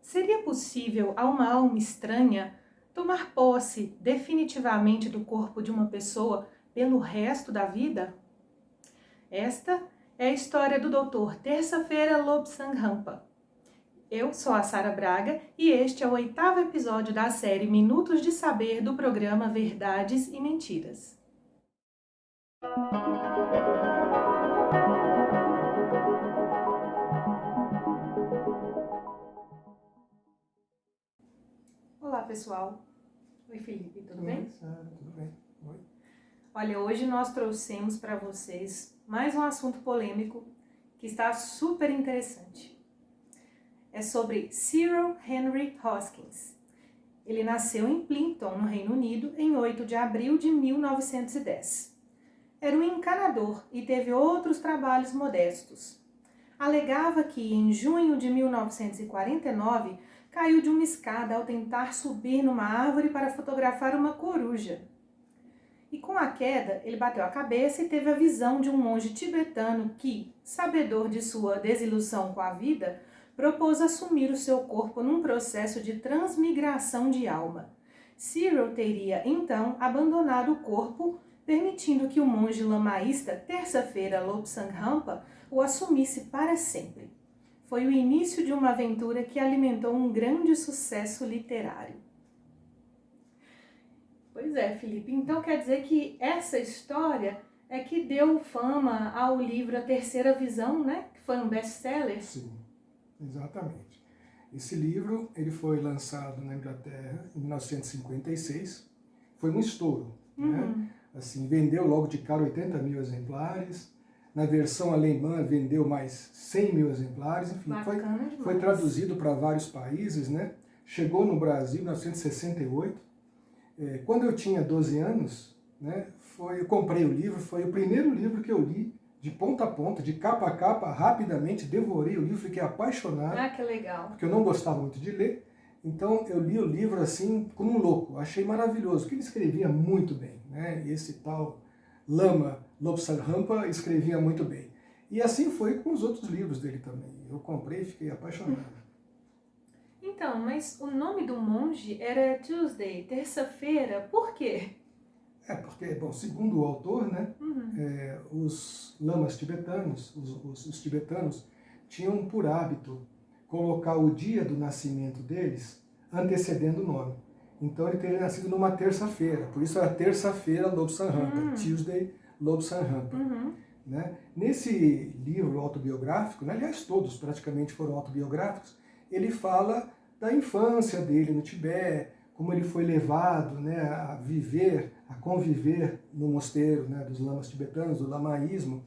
Seria possível a uma alma estranha tomar posse definitivamente do corpo de uma pessoa pelo resto da vida? Esta é a história do Dr. Terça-feira Lobsang Rampa. Eu sou a Sara Braga e este é o 8º episódio da série Minutos de Saber do programa Verdades e Mentiras. Olá, pessoal. Oi, Felipe, tudo bem? Oi, Sara, tudo bem? Oi. Olha, hoje nós trouxemos para vocês mais um assunto polêmico que está super interessante. É sobre Cyril Henry Hoskins. Ele nasceu em Plympton, no Reino Unido, em 8 de abril de 1910. Era um encanador e teve outros trabalhos modestos. Alegava que, em junho de 1949, caiu de uma escada ao tentar subir numa árvore para fotografar uma coruja. E com a queda, ele bateu a cabeça e teve a visão de um monge tibetano que, sabedor de sua desilusão com a vida, propôs assumir o seu corpo num processo de transmigração de alma. Cyril teria, então, abandonado o corpo, permitindo que o monge lamaísta Terça-feira Lobsang Rampa o assumisse para sempre. Foi o início de uma aventura que alimentou um grande sucesso literário. Pois é, Felipe. Então quer dizer que essa história é que deu fama ao livro A Terceira Visão, né? Que foi um best-seller? Sim, exatamente. Esse livro ele foi lançado na Inglaterra em 1956. Foi um estouro, né? Assim, vendeu logo de cara 80 mil exemplares. Na versão alemã vendeu mais 100 mil exemplares. Enfim, foi traduzido para vários países, né? Chegou no Brasil em 1968. Quando eu tinha 12 anos, né, eu comprei o livro, foi o primeiro livro que eu li, de ponta a ponta, de capa a capa, rapidamente, devorei o livro, fiquei apaixonado. Ah, que legal. Porque eu não gostava muito de ler, então eu li o livro assim, como um louco, achei maravilhoso, porque ele escrevia muito bem, né, esse tal Lama Lobsang Rampa escrevia muito bem. E assim foi com os outros livros dele também, eu comprei e fiquei apaixonado. Então, mas o nome do monge era Tuesday, terça-feira, por quê? Porque, bom, segundo o autor, né, os lamas tibetanos, os tibetanos, tinham por hábito colocar o dia do nascimento deles antecedendo o nome. Então ele teria nascido numa terça-feira, por isso era terça-feira Lobsang Rampa, Tuesday Lobsang Rampa. Né? Nesse livro autobiográfico, né, aliás todos praticamente foram autobiográficos, ele fala da infância dele no Tibete, como ele foi levado, né, a viver, a conviver no mosteiro, né, dos lamas tibetanos, do lamaísmo.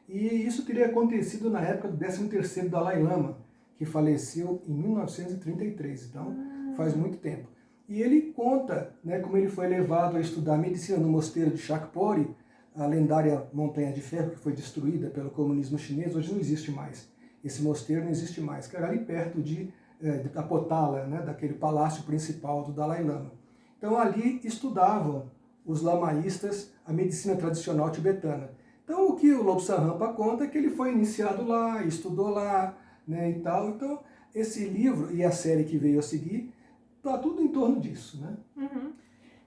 E isso teria acontecido na época do 13º Dalai Lama, que faleceu em 1933, então faz muito tempo. E ele conta, né, como ele foi levado a estudar medicina no mosteiro de Shakpori, a lendária Montanha de Ferro, que foi destruída pelo comunismo chinês, hoje não existe mais. Esse mosteiro não existe mais, que era ali perto da Potala, né, daquele palácio principal do Dalai Lama. Então ali estudavam os lamaístas a medicina tradicional tibetana. Então o que o Lobsang Rampa conta é que ele foi iniciado lá, estudou lá, né, e tal. Então esse livro e a série que veio a seguir, está tudo em torno disso, né?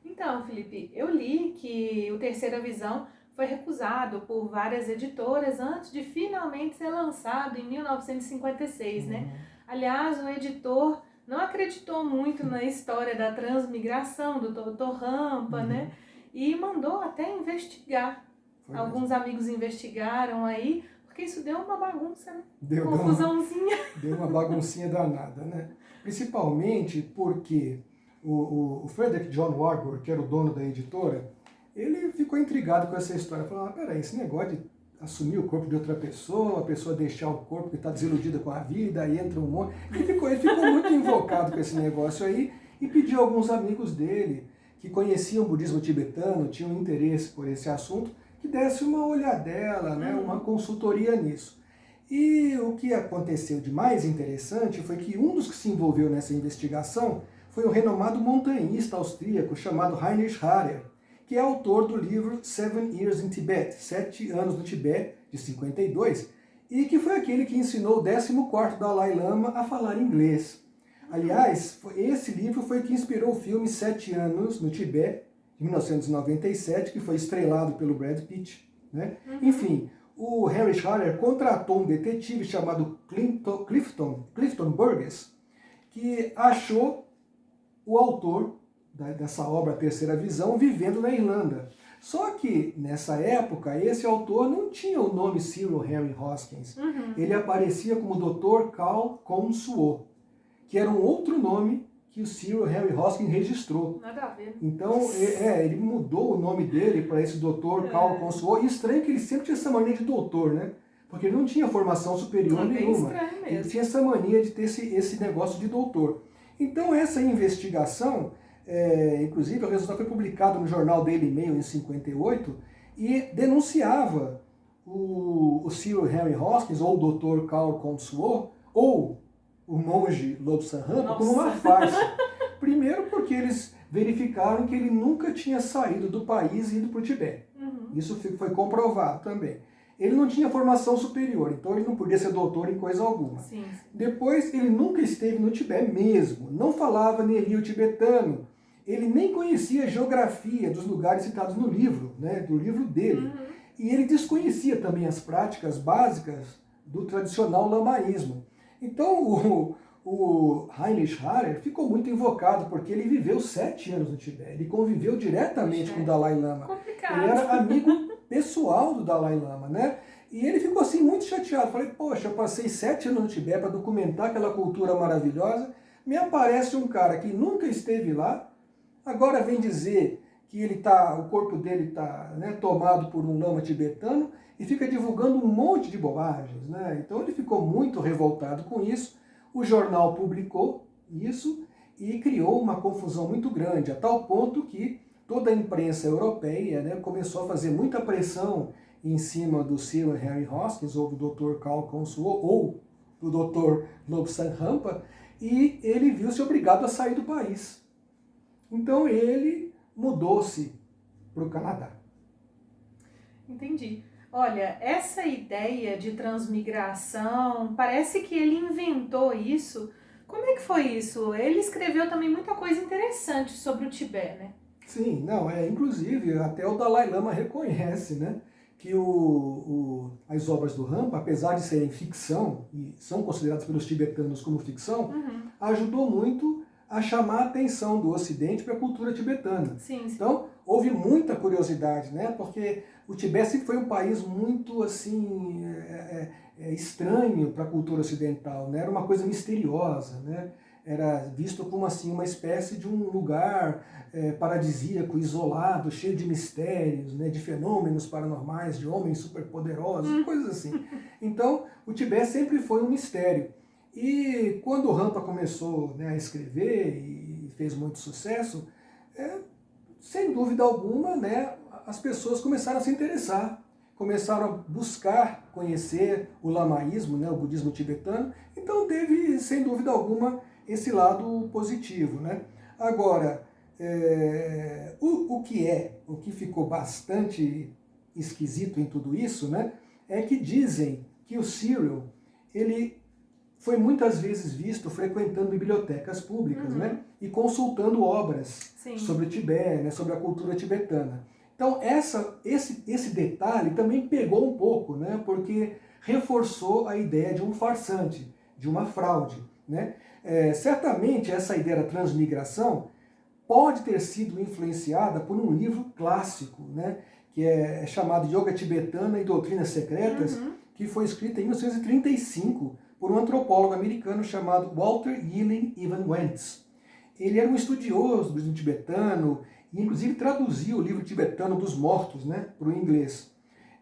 Então, Felipe, eu li que o Terceira Visão foi recusado por várias editoras antes de finalmente ser lançado em 1956, né? Aliás, o editor não acreditou muito na história da transmigração do Dr. Rampa, né? E mandou até investigar. Alguns amigos investigaram aí, porque isso deu uma bagunça, né? Confusãozinha. Deu uma baguncinha danada, né? Principalmente porque o Frederick John Warburg, que era o dono da editora, ele ficou intrigado com essa história. Falou, peraí, esse negócio de assumir o corpo de outra pessoa, a pessoa deixar o corpo que está desiludida com a vida, aí entra um monte... Ele ficou muito invocado com esse negócio aí e pediu a alguns amigos dele, que conheciam o budismo tibetano, tinham interesse por esse assunto, que desse uma olhadela, né, uma consultoria nisso. E o que aconteceu de mais interessante foi que um dos que se envolveu nessa investigação foi o renomado montanhista austríaco chamado Heinrich Harrer, que é autor do livro Seven Years in Tibet, 7 anos no Tibete, de 52, e que foi aquele que ensinou o 14º Dalai Lama a falar inglês. Aliás, esse livro foi que inspirou o filme 7 anos no Tibete, de 1997, que foi estrelado pelo Brad Pitt, né? Enfim, o Henry Schaller contratou um detetive chamado Clifton Burgess, que achou o autor dessa obra A Terceira Visão vivendo na Irlanda. Só que, nessa época, esse autor não tinha o nome Cyril Henry Hoskins. Ele aparecia como Dr. Carl Consuo, que era um outro nome que o Cyril Henry Hoskins registrou. Nada a ver. Então, ele mudou o nome dele para esse Dr. Carl Consuo. E estranho que ele sempre tinha essa mania de doutor, né? Porque ele não tinha formação superior nenhuma. Ele tinha essa mania de ter esse negócio de doutor. Então, essa investigação, inclusive, o resultado foi publicado no jornal Daily Mail em 58 e denunciava o Cyril Henry Hoskins, ou o Dr. Carl Consuo, ou o monge Lobsang Rampa, como uma farsa. Primeiro porque eles verificaram que ele nunca tinha saído do país e ido para o Tibete. Isso foi comprovado também. Ele não tinha formação superior, então ele não podia ser doutor em coisa alguma. Sim. Depois, ele nunca esteve no Tibete mesmo, não falava nem o tibetano, ele nem conhecia a geografia dos lugares citados no livro, né, do livro dele. E ele desconhecia também as práticas básicas do tradicional lamaísmo. Então, o Heinrich Harrer ficou muito invocado, porque ele viveu 7 anos no Tibete, ele conviveu diretamente com o Dalai Lama. Complicado. Ele era amigo pessoal do Dalai Lama, né? E ele ficou assim muito chateado. Falei, poxa, eu passei 7 anos no Tibete para documentar aquela cultura maravilhosa, me aparece um cara que nunca esteve lá, agora vem dizer que o corpo dele está, né, tomado por um lama tibetano e fica divulgando um monte de bobagens, né? Então ele ficou muito revoltado com isso. O jornal publicou isso e criou uma confusão muito grande, a tal ponto que toda a imprensa europeia, né, começou a fazer muita pressão em cima do Cyril Henry Hoskins, ou do Dr. Carl Consuo, ou do Dr. Lobsang Rampa, e ele viu-se obrigado a sair do país. Então ele mudou-se para o Canadá. Entendi. Olha, essa ideia de transmigração, parece que ele inventou isso. Como é que foi isso? Ele escreveu também muita coisa interessante sobre o Tibete, né? Sim, inclusive até o Dalai Lama reconhece, né, que as obras do Rampa, apesar de serem ficção, e são consideradas pelos tibetanos como ficção, ajudou muito a chamar a atenção do Ocidente para a cultura tibetana. Sim. Então, houve muita curiosidade, né, porque o Tibete sempre foi um país muito assim, estranho para a cultura ocidental, né, era uma coisa misteriosa, né? Era visto como assim uma espécie de um lugar paradisíaco, isolado, cheio de mistérios, né, de fenômenos paranormais, de homens superpoderosos, coisas assim. Então, o Tibete sempre foi um mistério. E quando o Rampa começou, né, a escrever e fez muito sucesso, sem dúvida alguma, né, as pessoas começaram a se interessar, começaram a buscar conhecer o lamaísmo, né, o budismo tibetano. Então teve, sem dúvida alguma, esse lado positivo, né? Agora, o que ficou bastante esquisito em tudo isso, né, é que dizem que o Cyril, ele foi muitas vezes visto frequentando bibliotecas públicas, né, e consultando obras sobre o Tibete, né, sobre a cultura tibetana. Então esse detalhe também pegou um pouco, né, porque reforçou a ideia de um farsante, de uma fraude, né? Certamente essa ideia da transmigração pode ter sido influenciada por um livro clássico, né, que é chamado Yoga Tibetana e Doutrinas Secretas, que foi escrito em 1935 por um antropólogo americano chamado Walter Yellen Evan Wentz. Ele era um estudioso do budismo tibetano e inclusive traduziu o livro tibetano dos mortos, né, para o inglês.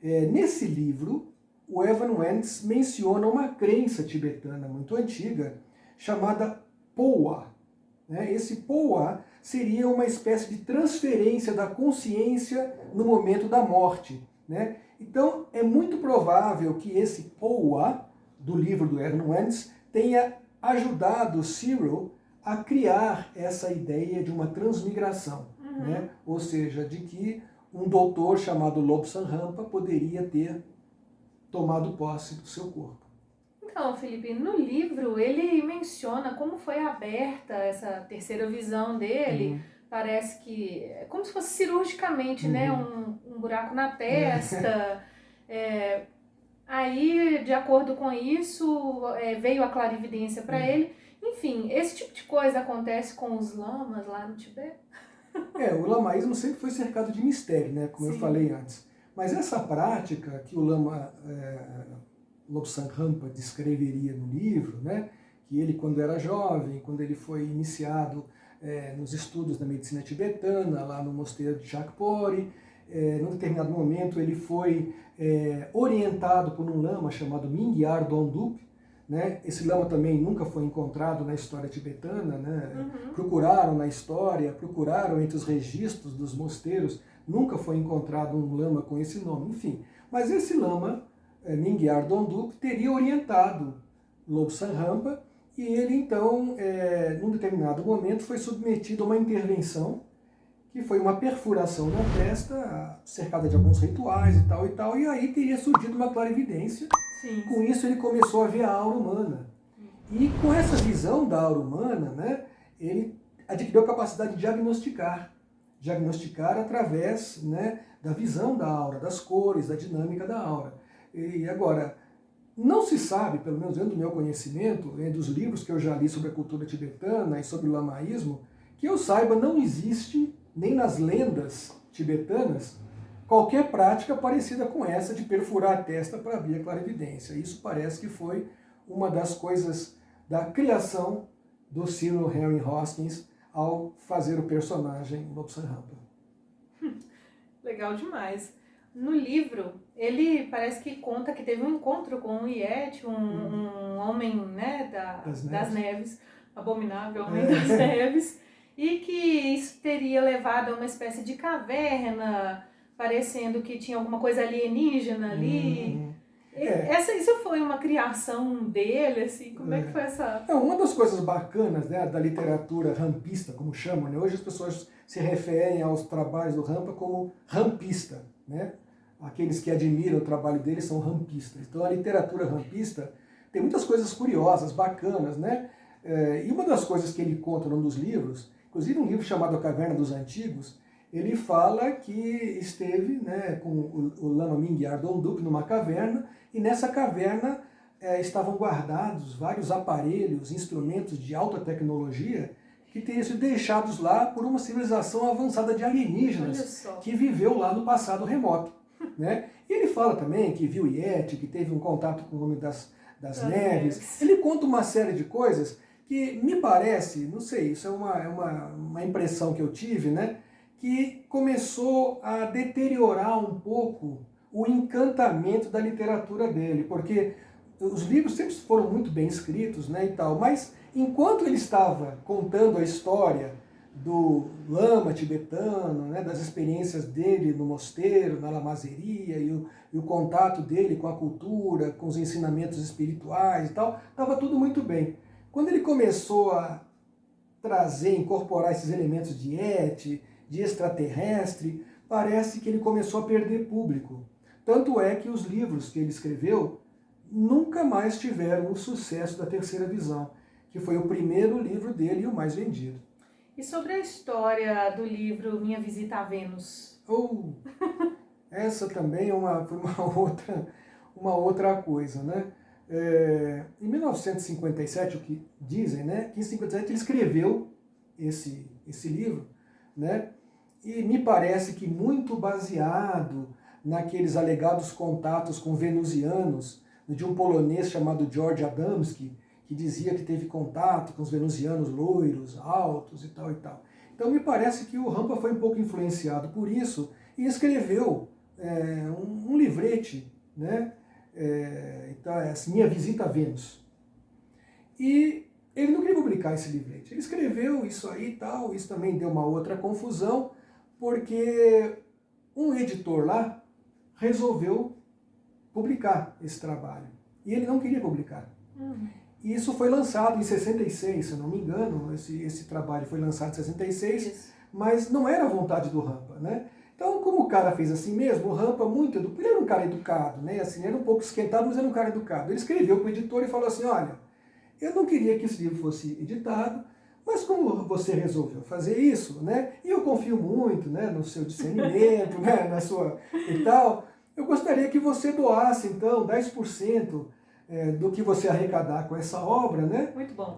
Nesse livro, o Evan Wentz menciona uma crença tibetana muito antiga chamada Powa. Esse Powa seria uma espécie de transferência da consciência no momento da morte, né? Então é muito provável que esse Powa do livro do Evan Wentz tenha ajudado Cyril a criar essa ideia de uma transmigração. né? Ou seja, de que um doutor chamado Lobsang Rampa poderia ter tomado posse do seu corpo. Então, Felipe, no livro ele menciona como foi aberta essa terceira visão dele. Parece que é como se fosse cirurgicamente, né? Um buraco na testa. Aí, de acordo com isso, veio a clarividência para ele. Enfim, esse tipo de coisa acontece com os lamas lá no Tibete? O lamaísmo sempre foi cercado de mistério, né? Como eu falei antes. Mas essa prática que o lama Lobsang Rampa descreveria no livro, né? Que ele, quando era jovem, quando ele foi iniciado nos estudos da medicina tibetana, lá no mosteiro de Chakpori, num determinado momento ele foi orientado por um lama chamado Mingyar Dondup, né? Esse lama também nunca foi encontrado na história tibetana, né? Procuraram na história, procuraram entre os registros dos mosteiros, nunca foi encontrado um lama com esse nome, enfim. Mas esse lama, Mingyar Dondup, teria orientado Lobsang Rampa e ele então, num determinado momento, foi submetido a uma intervenção que foi uma perfuração na testa, cercada de alguns rituais e tal, e aí teria surgido uma clarividência. Com isso ele começou a ver a aura humana. E com essa visão da aura humana, né, ele adquiriu a capacidade de diagnosticar através, né, da visão da aura, das cores, da dinâmica da aura. E agora, não se sabe, pelo menos dentro do meu conhecimento, dos livros que eu já li sobre a cultura tibetana e sobre o lamaísmo, que eu saiba, não existe, nem nas lendas tibetanas, qualquer prática parecida com essa de perfurar a testa para abrir a clarividência. Isso parece que foi uma das coisas da criação do Cyril Henry Hoskins ao fazer o personagem Lobsang Rampa. Legal demais. No livro, ele parece que conta que teve um encontro com um Yeti, um homem, né, das neves, abominável homem das neves, e que isso teria levado a uma espécie de caverna, parecendo que tinha alguma coisa alienígena ali. Isso foi uma criação dele, assim, como é que foi essa... Uma das coisas bacanas, né, da literatura rampista, como chamam, né? Hoje as pessoas se referem aos trabalhos do Rampa como rampista, né? Aqueles que admiram o trabalho dele são rampistas. Então a literatura rampista tem muitas coisas curiosas, bacanas, né? E uma das coisas que ele conta num dos livros, inclusive um livro chamado A Caverna dos Antigos, ele fala que esteve, né, com o Lama Mingyar Dondup numa caverna, e nessa caverna estavam guardados vários aparelhos, instrumentos de alta tecnologia que teriam sido deixados lá por uma civilização avançada de alienígenas que viveu lá no passado remoto. Né? E ele fala também que viu Yeti, que teve um contato com o homem das neves. Ele conta uma série de coisas que me parece, não sei, isso é uma impressão que eu tive, né? Que começou a deteriorar um pouco o encantamento da literatura dele, porque os livros sempre foram muito bem escritos, né, e tal, mas enquanto ele estava contando a história do lama tibetano, né, das experiências dele no mosteiro, na lamazeria, e o contato dele com a cultura, com os ensinamentos espirituais e tal, estava tudo muito bem. Quando ele começou a incorporar esses elementos de Yeti, de extraterrestre, parece que ele começou a perder público. Tanto é que os livros que ele escreveu nunca mais tiveram o sucesso da Terceira Visão, que foi o primeiro livro dele e o mais vendido. E sobre a história do livro Minha Visita a Vênus? Essa também foi uma outra coisa, né? Em 1957, o que dizem, né? Que em 1957 ele escreveu esse livro, né? E me parece que muito baseado naqueles alegados contatos com venusianos, de um polonês chamado George Adamski, que dizia que teve contato com os venusianos loiros, altos e tal e tal. Então me parece que o Rampa foi um pouco influenciado por isso e escreveu um livrete, né? Então, Minha Visita a Vênus. E ele não queria publicar esse livrete. Ele escreveu isso aí e tal, isso também deu uma outra confusão, porque um editor lá resolveu publicar esse trabalho. E ele não queria publicar. E isso foi lançado em 66, se eu não me engano, esse trabalho foi lançado em 66, mas não era a vontade do Rampa, né? Então, como o cara fez assim mesmo, o Rampa ele era um cara educado, né? Assim, era um pouco esquentado, mas era um cara educado. Ele escreveu para o editor e falou assim, olha, eu não queria que esse livro fosse editado, mas como você resolveu fazer isso, né? E eu confio muito, né, no seu discernimento, né, na sua e tal, eu gostaria que você doasse, então, 10% do que você arrecadar com essa obra, né? Muito bom.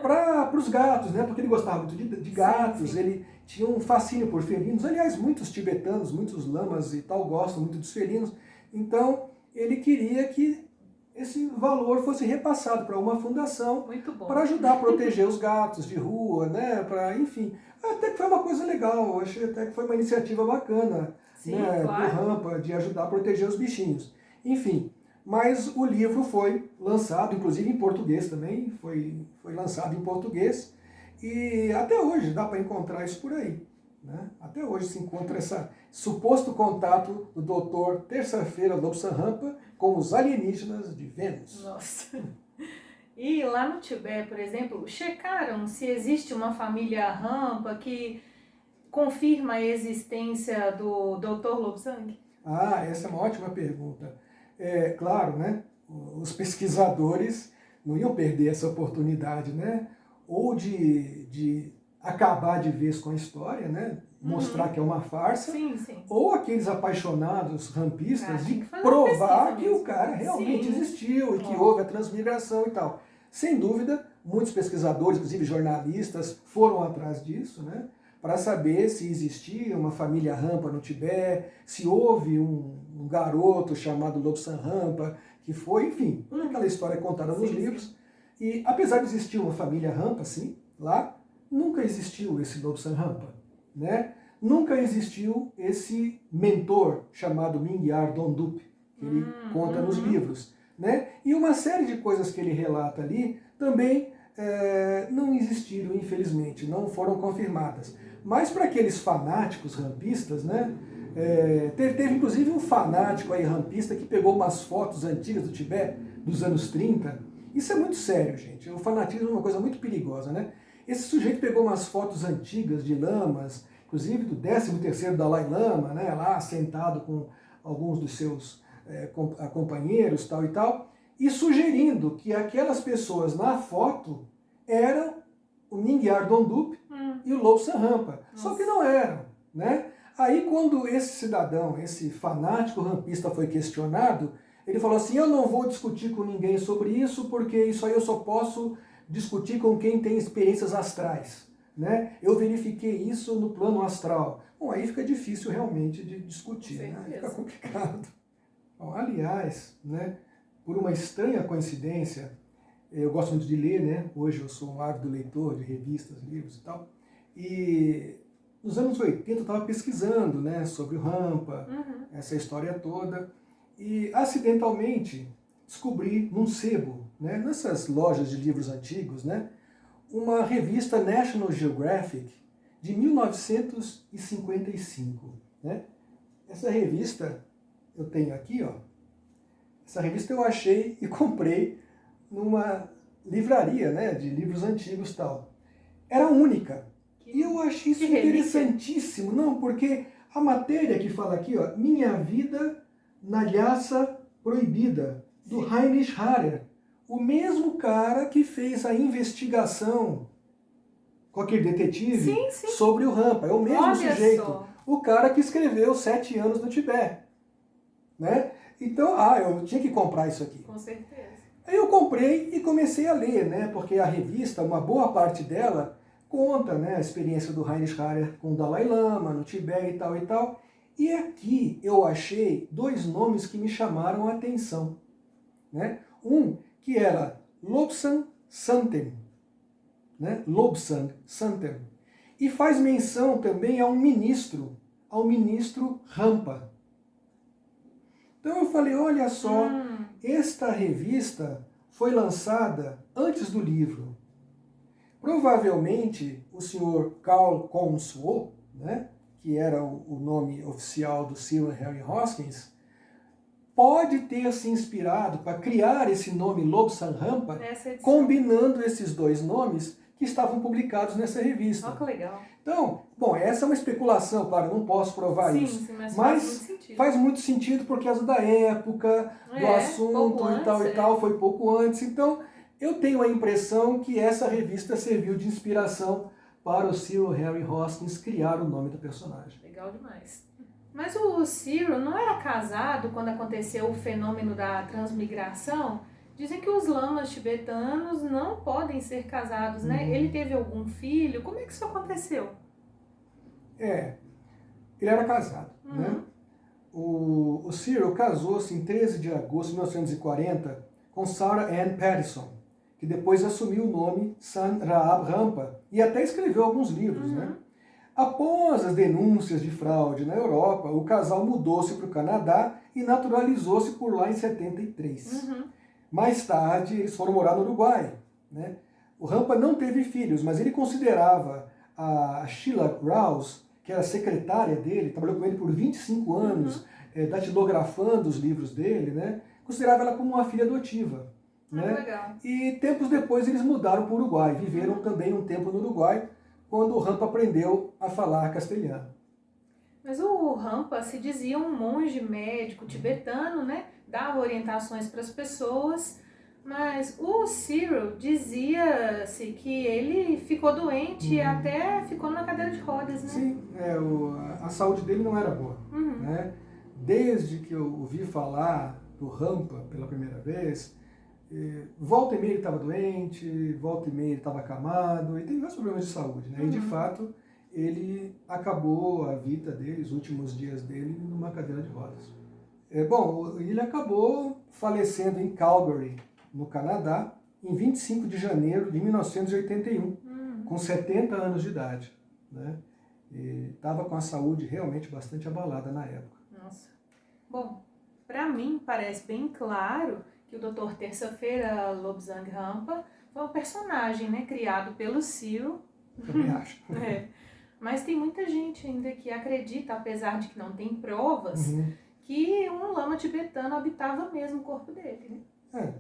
Para os gatos, né? Porque ele gostava muito de gatos, sim. Ele tinha um fascínio por felinos. Aliás, muitos tibetanos, muitos lamas e tal gostam muito dos felinos. Então, ele queria que esse valor fosse repassado para uma fundação para ajudar a proteger os gatos de rua, né? Enfim, até que foi uma coisa legal. Eu achei até que foi uma iniciativa bacana, sim, né? Claro. Do Rampa de ajudar a proteger os bichinhos. Enfim. Mas o livro foi lançado, inclusive em português também, foi lançado em português, e até hoje dá para encontrar isso por aí. Né? Até hoje se encontra esse suposto contato do Dr. Terça-feira Lobsang Rampa com os alienígenas de Vênus. Nossa! E lá no Tibete, por exemplo, checaram se existe uma família Rampa que confirma a existência do Dr. Lobsang? Ah, essa é uma ótima pergunta. Claro, né? Os pesquisadores não iam perder essa oportunidade, né? Ou de acabar de vez com a história, né? Mostrar que é uma farsa, sim, sim. Ou aqueles apaixonados rampistas de provar que o cara realmente existiu e que houve a transmigração e tal. Sem dúvida, muitos pesquisadores, inclusive jornalistas, foram atrás disso, né? Para saber se existia uma família Rampa no Tibete, se houve um garoto chamado Lobsang Rampa, que foi, enfim, aquela história contada nos livros. E apesar de existir uma família Rampa, sim, lá, nunca existiu esse Lobsang Rampa, né? Nunca existiu esse mentor chamado Mingyar Dondup, que ele conta nos livros, né? E uma série de coisas que ele relata ali também não existiram, infelizmente, não foram confirmadas. Mas para aqueles fanáticos rampistas, né? Teve inclusive um fanático aí rampista que pegou umas fotos antigas do Tibete, dos anos 30. Isso é muito sério, gente. O fanatismo é uma coisa muito perigosa, né? Esse sujeito pegou umas fotos antigas de lamas, inclusive do 13º Dalai Lama, né? Lá sentado com alguns dos seus companheiros, tal e tal, e sugerindo que aquelas pessoas na foto eram o Mingyar Dondup e o Lobsang Rampa. Só que não eram, né? Aí quando esse cidadão, esse fanático rampista foi questionado, ele falou assim, eu não vou discutir com ninguém sobre isso, porque isso aí eu só posso discutir com quem tem experiências astrais, né? Eu verifiquei isso no plano astral. Bom, aí fica difícil realmente de discutir, né? Fica complicado. Bom, aliás, né, por uma estranha coincidência, eu gosto muito de ler, né? Hoje eu sou um ávido leitor de revistas, livros e tal. E nos anos 80 eu estava pesquisando, né, sobre o Rampa, essa história toda. E acidentalmente descobri num sebo, né, nessas lojas de livros antigos, né, uma revista National Geographic de 1955. Né? Essa revista eu tenho aqui, ó. Essa revista eu achei e comprei numa livraria, né, de livros antigos e tal. Era única. E eu achei isso interessantíssimo, não, porque a matéria que fala aqui, ó, Minha Vida na Lhasa Proibida, do Heinrich Harrer, o mesmo cara que fez a investigação com aquele detetive sobre o Rampa, é o mesmo sujeito, o cara que escreveu 7 anos no Tibete, né? Então, eu tinha que comprar isso aqui. Com certeza. Aí eu comprei e comecei a ler, né? Porque a revista, uma boa parte dela, conta, né, a experiência do Heinrich Harrer com o Dalai Lama, no Tibete e tal e tal. E aqui eu achei 2 nomes que me chamaram a atenção. Né? Um que era Lobsang Santen, né? Lobsang Santen. E faz menção também ao ministro Rampa. Então eu falei, olha só, esta revista foi lançada antes do livro. Provavelmente o senhor Carl Conswo, né, que era o nome oficial do Cyril Henry Hoskins, pode ter se inspirado para criar esse nome Lobsang Rampa, combinando esses 2 nomes que estavam publicados nessa revista. Olha que legal. Então, bom, essa é uma especulação, claro, não posso provar isso. Sim, mas Mas faz muito sentido. faz muito sentido por causa da época, do assunto e tal, foi pouco antes. Então, eu tenho a impressão que essa revista serviu de inspiração para o Cyril Henry Hoskins criar o nome do personagem. Legal demais. Mas o Cyril não era casado quando aconteceu o fenômeno da transmigração? Dizem que os lamas tibetanos não podem ser casados, né? Uhum. Ele teve algum filho? Como é que isso aconteceu? Ele era casado, né? O Cyril casou-se em 13 de agosto de 1940 com Sarah Ann Patterson, que depois assumiu o nome San Rahab Rampa e até escreveu alguns livros, né? Após as denúncias de fraude na Europa, o casal mudou-se para o Canadá e naturalizou-se por lá em 73. Mais tarde, eles foram morar no Uruguai, né? O Rampa não teve filhos, mas ele considerava a Sheila Rouse, que era secretária dele, trabalhou com ele por 25 anos, datilografando os livros dele, né? Considerava ela como uma filha adotiva. Né? Legal. E tempos depois eles mudaram para o Uruguai, viveram também um tempo no Uruguai, quando o Rampa aprendeu a falar castelhano. Mas o Rampa se dizia um monge médico tibetano, né? Dava orientações para as pessoas, mas o Cyril dizia-se que ele ficou doente e até ficou na cadeira de rodas, né? Sim, a saúde dele não era boa. Né? Desde que eu ouvi falar do Rampa pela primeira vez, volta e meia ele estava doente, volta e meia ele estava acamado, e tem vários problemas de saúde, né? E de fato, ele acabou a vida dele, os últimos dias dele, numa cadeira de rodas. Ele acabou falecendo em Calgary, no Canadá, em 25 de janeiro de 1981, com 70 anos de idade, né? E estava com a saúde realmente bastante abalada na época. Nossa. Bom, para mim parece bem claro que o Dr. Terça-feira Lobsang Rampa foi um personagem, né, criado pelo Cyril. Também acho. Mas tem muita gente ainda que acredita, apesar de que não tem provas, que um lama tibetano habitava mesmo o corpo dele, né?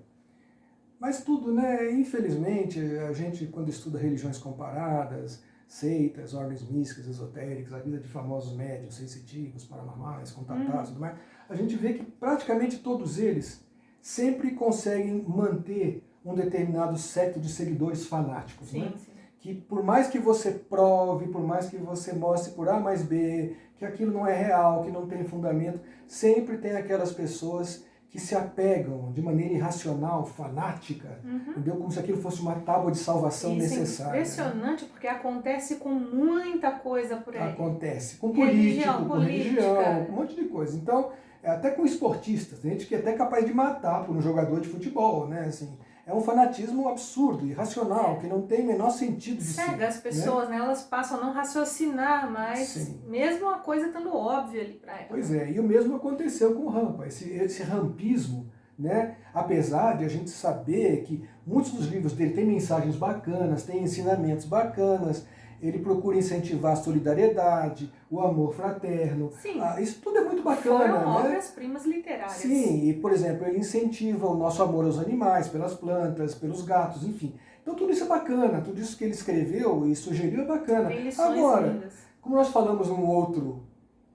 Mas tudo, né? Infelizmente, a gente, quando estuda religiões comparadas, seitas, ordens místicas, esotéricas, a vida de famosos médiuns, sensitivos, paranormais, contatados e tudo mais, a gente vê que praticamente todos eles sempre conseguem manter um determinado séquito de seguidores fanáticos, né? Sim. Que por mais que você prove, por mais que você mostre por A mais B, que aquilo não é real, que não tem fundamento, sempre tem aquelas pessoas que se apegam de maneira irracional, fanática, entendeu? Como se aquilo fosse uma tábua de salvação necessária. É impressionante, porque acontece com muita coisa por aí. Acontece com político, com religião, um monte de coisa. Então, até com esportistas, tem gente que é até capaz de matar por um jogador de futebol, né? Assim, é um fanatismo absurdo, irracional, que não tem o menor sentido de ser. Cega as pessoas, né? Elas passam a não raciocinar mais, mesmo a coisa estando óbvia ali para elas. Pois é, e o mesmo aconteceu com o Rampa, esse rampismo, né? Apesar de a gente saber que muitos dos livros dele têm mensagens bacanas, têm ensinamentos bacanas, ele procura incentivar a solidariedade, o amor fraterno. Sim. Isso tudo é muito bacana. Foram né? obras-primas literárias. Sim, e por exemplo, ele incentiva o nosso amor aos animais, pelas plantas, pelos gatos, enfim. Então tudo isso é bacana, tudo isso que ele escreveu e sugeriu é bacana. Tem lições Agora, lindas. como nós falamos num outro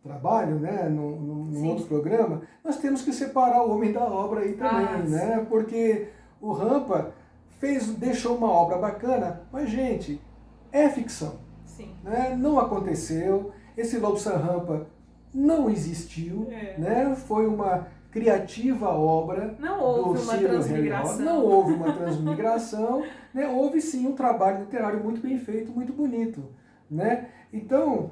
trabalho, né, num outro programa, nós temos que separar o homem da obra aí também, né? Porque o Rampa deixou uma obra bacana, mas gente, é ficção. Sim. Né? Não aconteceu, esse Lobsang Rampa não existiu, né? Foi uma criativa obra. Não houve uma transmigração. Não houve uma transmigração, né? Houve sim um trabalho literário muito bem feito, muito bonito. Né? Então,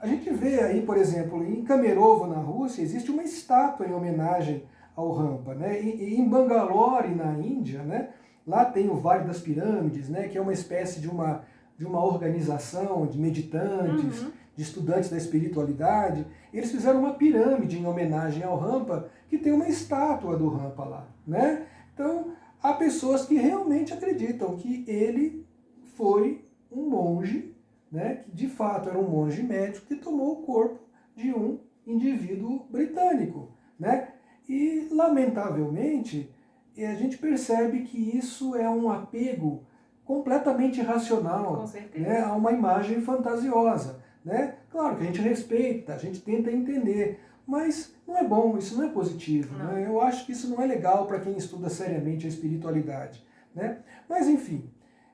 a gente vê aí, por exemplo, em Kemerovo, na Rússia, existe uma estátua em homenagem ao Rampa. Né? E em Bangalore, na Índia, né? Lá tem o Vale das Pirâmides, né? Que é uma espécie de uma organização de meditantes, de estudantes da espiritualidade. Eles fizeram uma pirâmide em homenagem ao Rampa, que tem uma estátua do Rampa lá. Né? Então, há pessoas que realmente acreditam que ele foi um monge, né, que de fato era um monge médico que tomou o corpo de um indivíduo britânico. Né? E, lamentavelmente, a gente percebe que isso é um apego completamente irracional, Com certeza. né, a uma imagem fantasiosa. Né? Claro que a gente respeita, a gente tenta entender, mas não é bom, isso não é positivo. Né? Eu acho que isso não é legal para quem estuda seriamente a espiritualidade. Né? Mas enfim,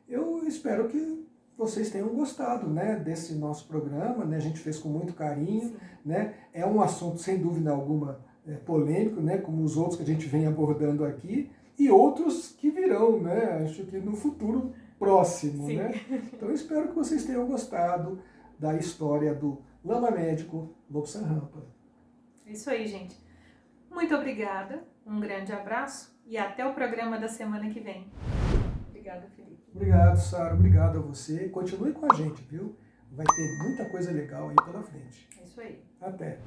eu espero que vocês tenham gostado, né, desse nosso programa, né? A gente fez com muito carinho. Né? É um assunto, sem dúvida alguma, polêmico, né, como os outros que a gente vem abordando aqui, e outros que virão, né, acho que no futuro próximo. Né? Então eu espero que vocês tenham gostado da história do Lama Médico Lobsang Rampa. Isso aí, gente. Muito obrigada, um grande abraço e até o programa da semana que vem. Obrigada, Felipe. Obrigado, Sara. Obrigado a você. Continue com a gente, viu? Vai ter muita coisa legal aí pela frente. É isso aí. Até.